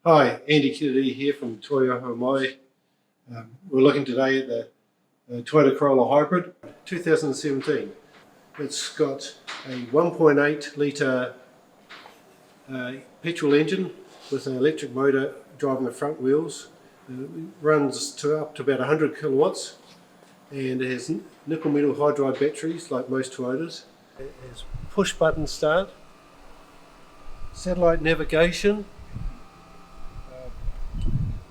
Hi, Andy Kennedy here from Toi Ohomai. We're looking today at the Toyota Corolla HYBRID 2017. It's got a 1.8 litre petrol engine with an electric motor driving the front wheels. It runs up to about 100 kilowatts and it has nickel metal hydride batteries like most Toyotas. It has push button start, satellite navigation.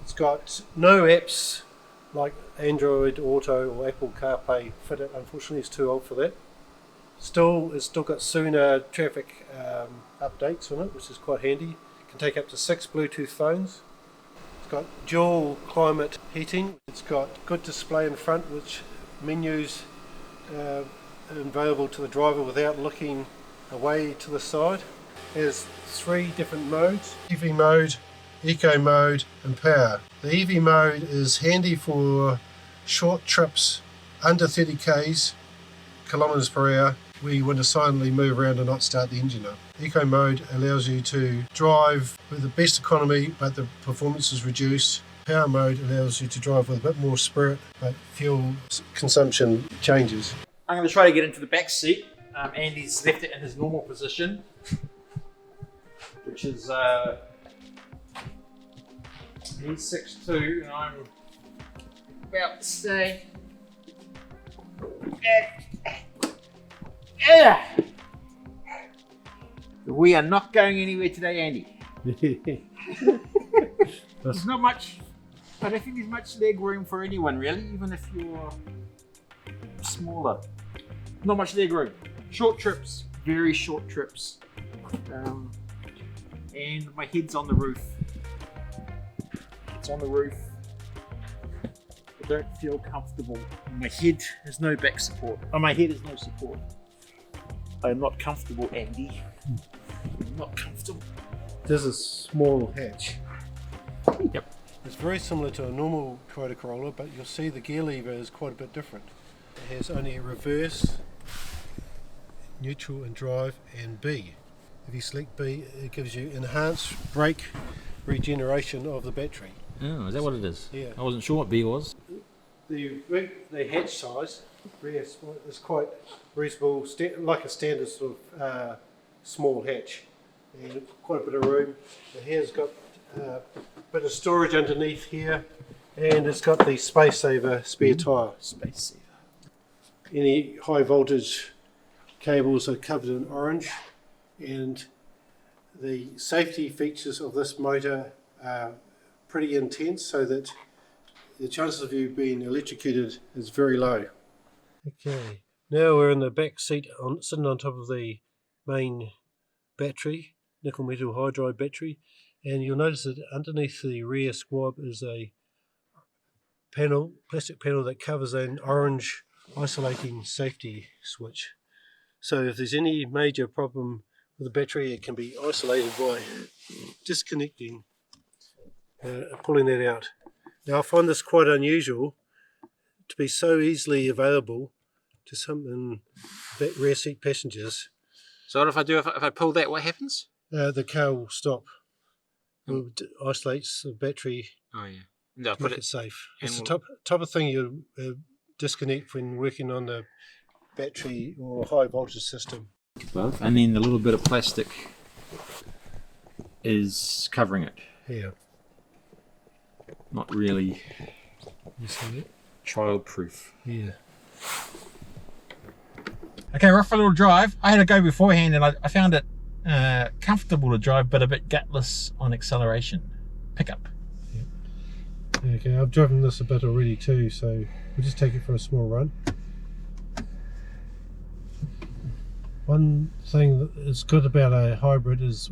It's got no apps like Android Auto or Apple CarPlay fitted. Unfortunately, it's too old for that. It's still got sooner traffic updates on it, which is quite handy. It can take up to 6 Bluetooth phones. It's got dual climate heating. It's got good display in front, which menus are available to the driver without looking away to the side. It has 3 different modes: EV mode, Eco mode and power. The EV mode is handy for short trips under 30 kilometers per hour where you want to silently move around and not start the engine up. Eco mode allows you to drive with the best economy but the performance is reduced. Power mode allows you to drive with a bit more spirit but fuel consumption changes. I'm going to try to get into the back seat. Andy's left it in his normal position, which is he's 6'2" and I'm about to stay. We are not going anywhere today, Andy. There's not much, I don't think there's much leg room for anyone really, even if you're smaller. Not much leg room. Short trips, very short trips. And my head's on the roof. It's on the roof. I don't feel comfortable. My head has no back support. Oh, my head has no support. I am not comfortable, Andy. I'm not comfortable. This is a small hatch. Yep. It's very similar to a normal Toyota Corolla, but you'll see the gear lever is quite a bit different. It has only reverse, neutral and drive and B. If you select B, it gives you enhanced brake regeneration of the battery. Oh, is that what it is? Yeah. I wasn't sure what B was. The hatch size is quite reasonable, like a standard sort of small hatch, and quite a bit of room. It has got a bit of storage underneath here, and it's got the space saver spare tyre. Space saver. Any high voltage cables are covered in orange, and the safety features of this motor are pretty intense, so that the chances of you being electrocuted is very low. Okay, now we're in the back seat, sitting on top of the main battery, nickel metal hydride battery, and you'll notice that underneath the rear squab is a panel, plastic panel that covers an orange isolating safety switch. So if there's any major problem with the battery, it can be isolated by disconnecting, pulling that out. Now I find this quite unusual to be so easily available to some rear seat passengers. So what if I do, if I pull that, what happens? The car will stop. It isolates the battery. Oh yeah. No, Make it safe. It's the type of thing you disconnect when working on the battery or high voltage system. Above, and then the little bit of plastic is covering it. Yeah. Not really You see it? child-proof. Yeah. Okay, we're off for a little drive. I had to go beforehand and I found it comfortable to drive, but a bit gutless on acceleration. Pickup. Yeah. Okay, I've driven this a bit already too, so we'll just take it for a small run. One thing that is good about a hybrid is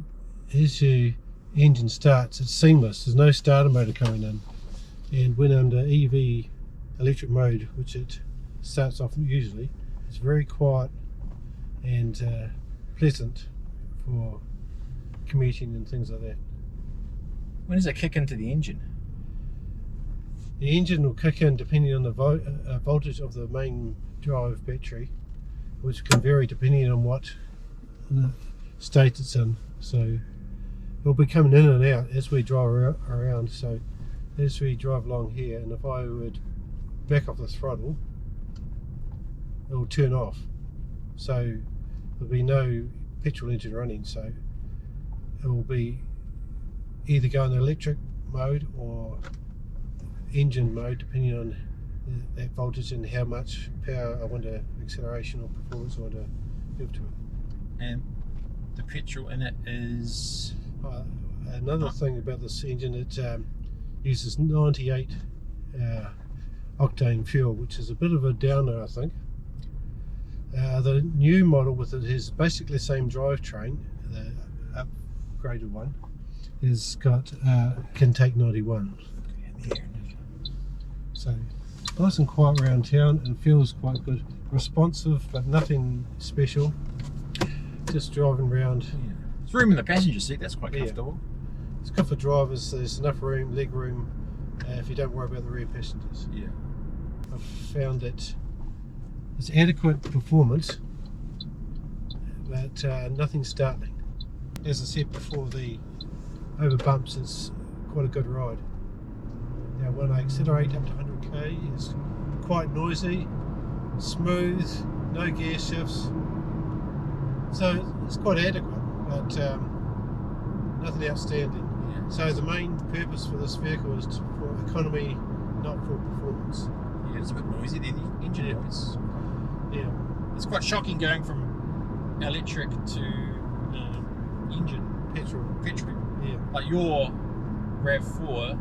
as your engine starts, it's seamless. There's no starter motor coming in. And when under EV electric mode, which it starts off usually, it's very quiet and pleasant for commuting and things like that. When does it kick into the engine? The engine will kick in depending on the voltage of the main drive battery, which can vary depending on what state it's in. So it'll be coming in and out as we drive around. So as we drive along here, and if I would back off the throttle, it'll turn off. So there'll be no petrol engine running. So it will be either go in electric mode or engine mode, depending on that voltage and how much power I want to, acceleration or performance I want to give to it. And the petrol in it is... Another thing about this engine, it uses 98 octane fuel, which is a bit of a downer, I think. The new model with it is basically the same drivetrain, the upgraded one, is got can take 91. So nice and quiet around town and feels quite good. Responsive, but nothing special. Just driving around. Yeah. There's room in the passenger seat, that's quite comfortable. It's good for drivers, there's enough room, leg room, if you don't worry about the rear passengers. Yeah. I've found that it's adequate performance, but nothing startling. As I said before, the over bumps is quite a good ride. Now when I accelerate up to 100k, it's quite noisy, smooth, no gear shifts, so it's quite adequate, but nothing outstanding. Yeah. So the main purpose for this vehicle is for economy, not for performance. Yeah, it's a bit noisy there, the engine noise. Yeah. It's quite shocking going from electric to engine. Petrol. Yeah. Like your RAV4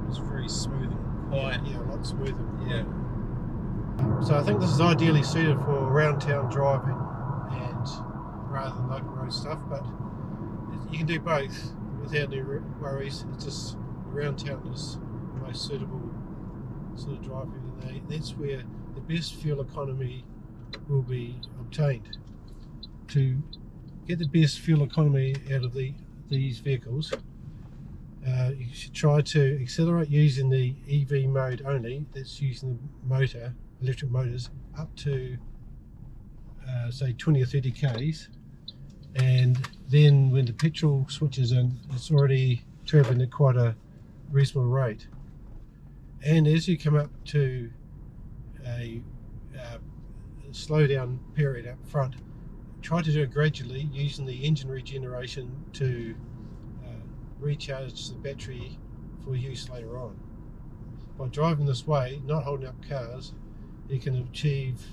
was very smooth and quiet. Yeah, a lot smoother. Yeah. So I think this is ideally suited for around town driving and rather than open road stuff, but you can do both without any worries. It's just around town is the most suitable sort of driving, and that's where the best fuel economy will be obtained. To get the best fuel economy out of these vehicles, you should try to accelerate using the EV mode only. That's using the motor, electric motors, up to say 20 or 30 k's, and then when the petrol switches in, it's already travelling at quite a reasonable rate. And as you come up to a slowdown period up front, try to do it gradually using the engine regeneration to recharge the battery for use later on. By driving this way, not holding up cars, you can achieve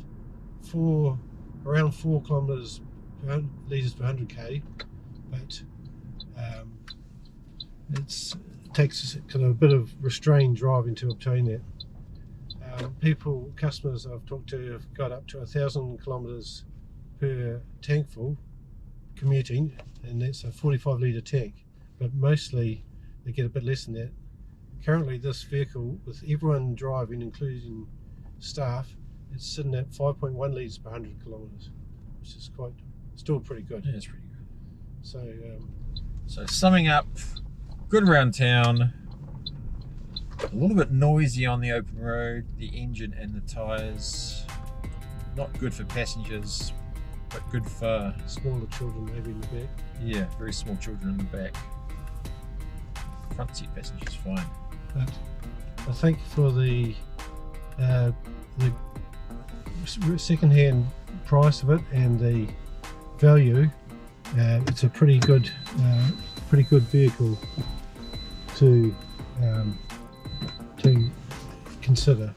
around 4 kilometres per litres per 100k, but it takes kind of a bit of restrained driving to obtain that. Customers I've talked to have got up to 1,000 kilometres per tank full commuting, and that's a 45 litre tank, but mostly they get a bit less than that. Currently this vehicle, with everyone driving including staff, it's sitting at 5.1 litres per 100 kilometres, which is still pretty good. Yeah, it's pretty good. So summing up, good around town, a little bit noisy on the open road, the engine and the tyres, not good for passengers, but good for smaller children maybe in the back. Yeah, very small children in the back. Front seat passengers fine. But I think for the second-hand price of it and the value, it's a pretty good vehicle to consider.